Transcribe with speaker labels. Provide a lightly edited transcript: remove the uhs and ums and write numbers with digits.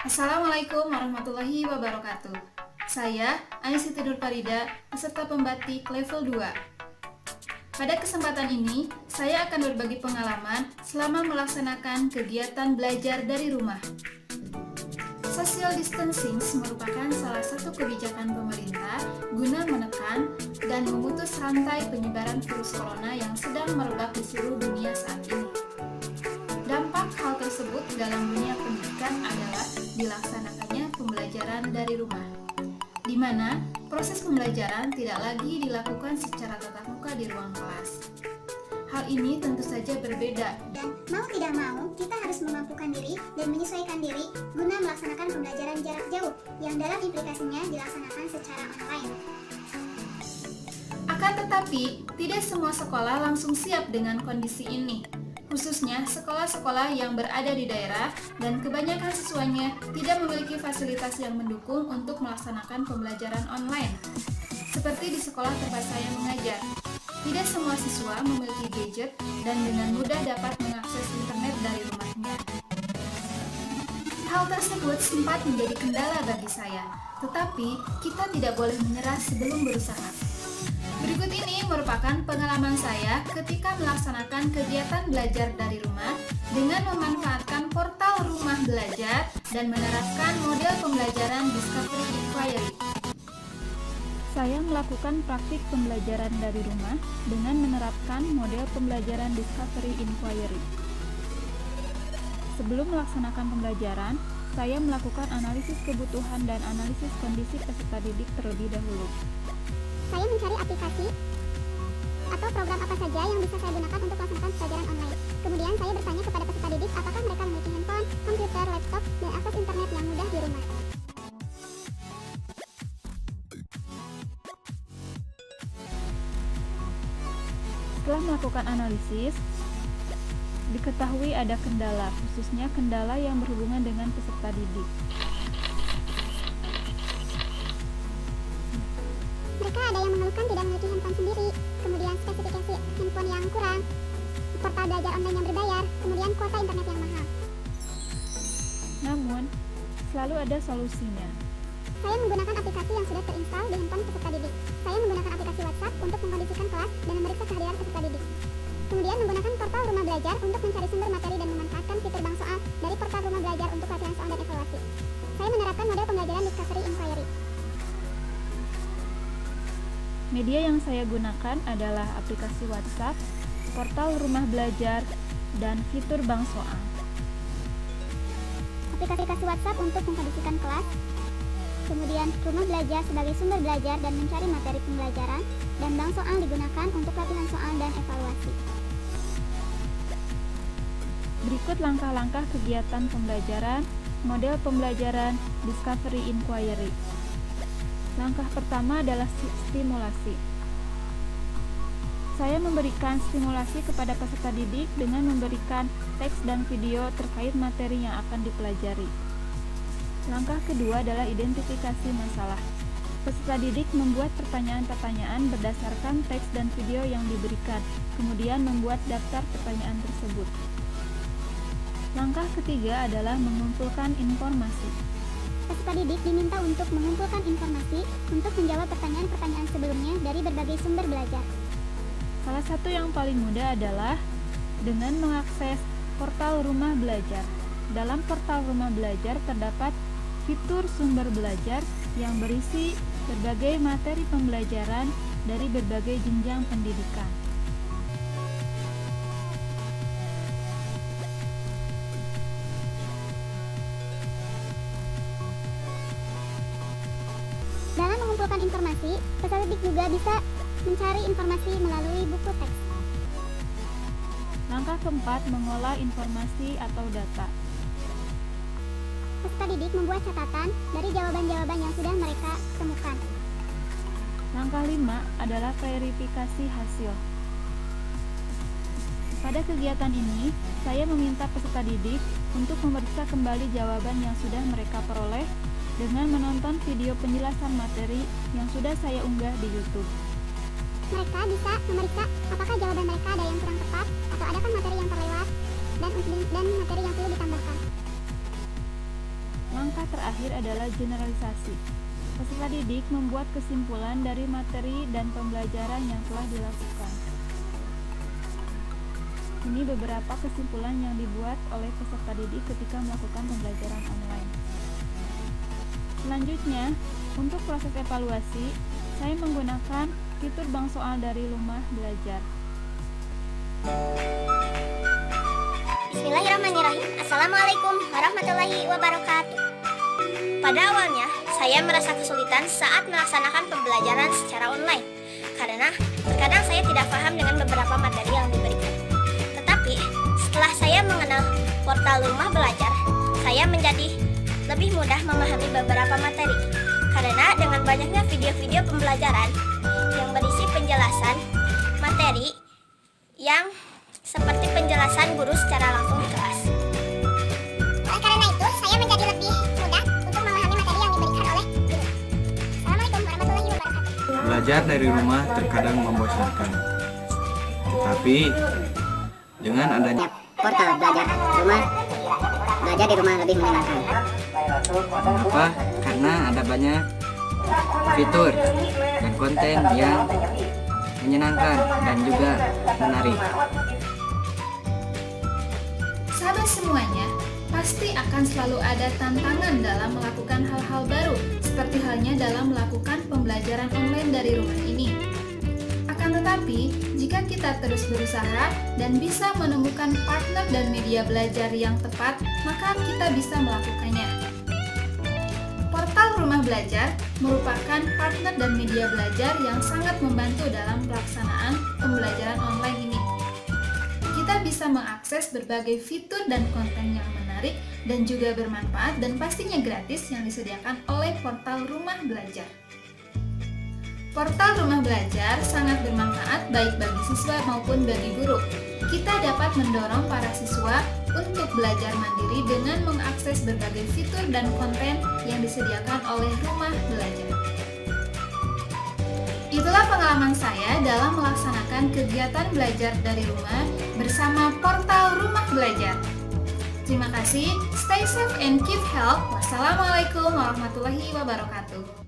Speaker 1: Assalamualaikum warahmatullahi wabarakatuh. Saya Aisyah Nur Farida, peserta pembatik level 2. Pada kesempatan ini, saya akan berbagi pengalaman selama melaksanakan kegiatan belajar dari rumah. Social distancing merupakan salah satu kebijakan pemerintah guna menekan dan memutus rantai penyebaran virus corona yang sedang merebak di seluruh dunia saat ini. Dampak hal tersebut dalam dunia pendidikan adalah dilaksanakannya pembelajaran dari rumah, di mana proses pembelajaran tidak lagi dilakukan secara tatap muka di ruang kelas. Hal ini tentu saja berbeda,
Speaker 2: Dan mau tidak mau, kita harus memampukan diri dan menyesuaikan diri guna melaksanakan pembelajaran jarak jauh yang dalam implikasinya dilaksanakan secara online.
Speaker 1: Akan tetapi, tidak semua sekolah langsung siap dengan kondisi ini, khususnya sekolah-sekolah yang berada di daerah dan kebanyakan siswanya tidak memiliki fasilitas yang mendukung untuk melaksanakan pembelajaran online. Seperti di sekolah tempat saya mengajar, tidak semua siswa memiliki gadget dan dengan mudah dapat mengakses internet dari rumahnya. Hal tersebut sempat menjadi kendala bagi saya, tetapi kita tidak boleh menyerah sebelum berusaha. Berikut ini merupakan pengalaman saya ketika melaksanakan kegiatan belajar dari rumah dengan memanfaatkan portal rumah belajar dan menerapkan model pembelajaran Discovery Inquiry. Saya melakukan praktik pembelajaran dari rumah dengan menerapkan model pembelajaran Discovery Inquiry. Sebelum melaksanakan pembelajaran, saya melakukan analisis kebutuhan dan analisis kondisi peserta didik terlebih dahulu.
Speaker 2: Saya mencari aplikasi atau program apa saja yang bisa saya gunakan untuk melaksanakan pelajaran online. Kemudian saya bertanya kepada peserta didik apakah mereka memiliki handphone, komputer, laptop, dan akses internet yang mudah di rumah.
Speaker 1: Setelah melakukan analisis, diketahui ada kendala, khususnya kendala yang berhubungan dengan peserta didik.
Speaker 2: Mereka ada yang mengeluhkan tidak memiliki handphone sendiri, kemudian spesifikasi handphone yang kurang, portal belajar online yang berbayar, kemudian kuota internet yang mahal.
Speaker 1: Namun, selalu ada solusinya.
Speaker 2: Saya menggunakan aplikasi yang sudah terinstall di handphone peserta didik. Saya menggunakan aplikasi WhatsApp untuk mengkondisikan kelas dan memeriksa kehadiran peserta didik. Kemudian menggunakan portal rumah belajar untuk mencari sumber materi dan memanfaatkan fitur bank soal dari portal rumah belajar untuk latihan soal dan evaluasi. Saya menerapkan model pembelajaran Discovery Inquiry.
Speaker 1: Media yang saya gunakan adalah aplikasi WhatsApp, portal rumah belajar, dan fitur bank soal.
Speaker 2: Aplikasi WhatsApp untuk mengkondisikan kelas, kemudian rumah belajar sebagai sumber belajar dan mencari materi pembelajaran, dan bank soal digunakan untuk latihan soal dan evaluasi.
Speaker 1: Berikut langkah-langkah kegiatan pembelajaran, model pembelajaran Discovery Inquiry. Langkah pertama adalah stimulasi. Saya memberikan stimulasi kepada peserta didik dengan memberikan teks dan video terkait materi yang akan dipelajari. Langkah kedua adalah identifikasi masalah. Peserta didik membuat pertanyaan-pertanyaan berdasarkan teks dan video yang diberikan, kemudian membuat daftar pertanyaan tersebut. Langkah ketiga adalah mengumpulkan informasi.
Speaker 2: Peserta didik diminta untuk mengumpulkan informasi untuk menjawab pertanyaan-pertanyaan sebelumnya dari berbagai sumber belajar.
Speaker 1: Salah satu yang paling mudah adalah dengan mengakses portal rumah belajar. Dalam portal rumah belajar terdapat fitur sumber belajar yang berisi berbagai materi pembelajaran dari berbagai jenjang pendidikan.
Speaker 2: Dalam mengumpulkan informasi, peserta didik juga bisa mencari informasi melalui buku teks.
Speaker 1: Langkah keempat, mengolah informasi atau data.
Speaker 2: Peserta didik membuat catatan dari jawaban-jawaban yang sudah mereka temukan.
Speaker 1: Langkah 5 adalah verifikasi hasil. Pada kegiatan ini, saya meminta peserta didik untuk memeriksa kembali jawaban yang sudah mereka peroleh dengan menonton video penjelasan materi yang sudah saya unggah di YouTube.
Speaker 2: Mereka bisa memeriksa apakah jawaban mereka ada yang kurang tepat atau adakah materi yang terlewat dan materi yang perlu ditambahkan.
Speaker 1: langkah terakhir adalah generalisasi. Peserta didik membuat kesimpulan dari materi dan pembelajaran yang telah dilakukan. Ini beberapa kesimpulan yang dibuat oleh peserta didik ketika melakukan pembelajaran online. Selanjutnya, untuk proses evaluasi, saya menggunakan fitur bank soal dari rumah belajar.
Speaker 2: Bismillahirrahmanirrahim. Assalamualaikum warahmatullahi wabarakatuh. Pada awalnya, saya merasa kesulitan saat melaksanakan pembelajaran secara online karena terkadang saya tidak paham dengan beberapa materi yang diberikan. Tetapi, setelah saya mengenal portal rumah belajar, saya menjadi lebih mudah memahami beberapa materi karena dengan banyaknya video-video pembelajaran yang berisi penjelasan materi yang seperti penjelasan guru secara langsung di kelas. Oleh karena itu, saya menjadi lebih mudah untuk memahami materi yang diberikan oleh guru. Assalamualaikum warahmatullahi wabarakatuh.
Speaker 3: Belajar dari rumah terkadang membosankan. Tetapi dengan adanya
Speaker 4: portal belajar di rumah lebih menyenangkan.
Speaker 3: Kenapa? Karena ada banyak fitur dan konten yang menyenangkan dan juga menarik.
Speaker 1: Sahabat semuanya, pasti akan selalu ada tantangan dalam melakukan hal-hal baru, seperti halnya dalam melakukan pembelajaran online dari rumah ini. Akan tetapi, jika kita terus berusaha dan bisa menemukan partner dan media belajar yang tepat, maka kita bisa melakukannya. Portal Rumah Belajar merupakan partner dan media belajar yang sangat membantu dalam pelaksanaan pembelajaran online ini. Kita bisa mengakses berbagai fitur dan konten yang menarik dan juga bermanfaat dan pastinya gratis yang disediakan oleh Portal Rumah Belajar. Portal Rumah Belajar sangat bermanfaat baik bagi siswa maupun bagi guru. Kita dapat mendorong para siswa untuk belajar mandiri dengan mengakses berbagai fitur dan konten yang disediakan oleh Rumah Belajar. Itulah pengalaman saya dalam melaksanakan kegiatan belajar dari rumah bersama Portal Rumah Belajar. Terima kasih, stay safe and keep health. Wassalamualaikum warahmatullahi wabarakatuh.